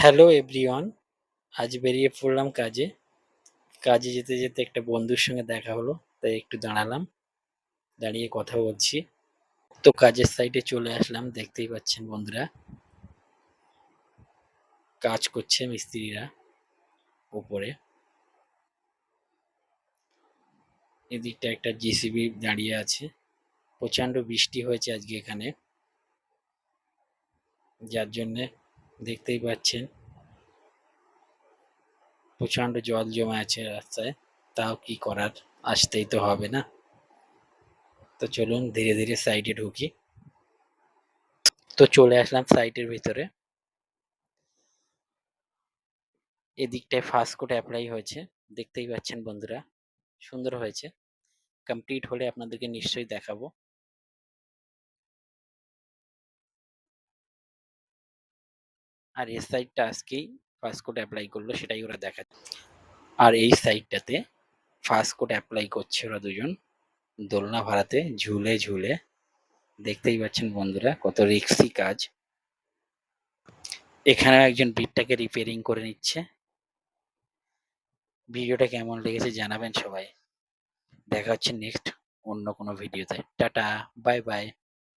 Hello everyone, আজ বেরিয়ে পড়লাম কাজে। কাজে যেতে যেতে একটা বন্ধুর সঙ্গে দেখা হলো, তাই একটু দাঁড়ালাম, দাঁড়িয়ে কথা বলছি। তো কাজের সাইটে চলে আসলাম, দেখতেই পাচ্ছেন বন্ধুরা, কাজ করছে মিস্ত্রিরা উপরে। এদিকটা একটা জিসিবি দাঁড়িয়ে আছে। প্রচণ্ড বৃষ্টি হয়েছে আজকে এখানে, যার জন্যে দেখতেই পাচ্ছেন প্রচণ্ড জল জমে আছে রাস্তায়। তাও কি করার, আসতেই তো হবে না। তো চলুন ধীরে ধীরে সাইটে ঢুকি। তো চলে আসলাম সাইটের ভিতরে। এদিকটায় ফার্স্ট কোড অ্যাপ্লাই হয়েছে, দেখতেই পাচ্ছেন বন্ধুরা, সুন্দর হয়েছে। কমপ্লিট হলে আপনাদেরকে নিশ্চয়ই দেখাবো। আর এই সাইডটা আজকেই ফার্স্ট কোড অ্যাপ্লাই করলো, সেটাই ওরা দেখাচ্ছে। আর এই সাইডটাতে ফার্স্ট কোড অ্যাপ্লাই করছে ওরা দুজন, দোলনা ভাড়াতে ঝুলে ঝুলে। দেখতেই পাচ্ছেন বন্ধুরা, কত রিস্কি কাজ। এখানেও একজন বিটটাকে রিপেয়ারিং করে নিচ্ছে। ভিডিওটা কেমন লেগেছে জানাবেন সবাই। দেখা হচ্ছে নেক্সট অন্য কোনো ভিডিওতে। Tata, bye bye.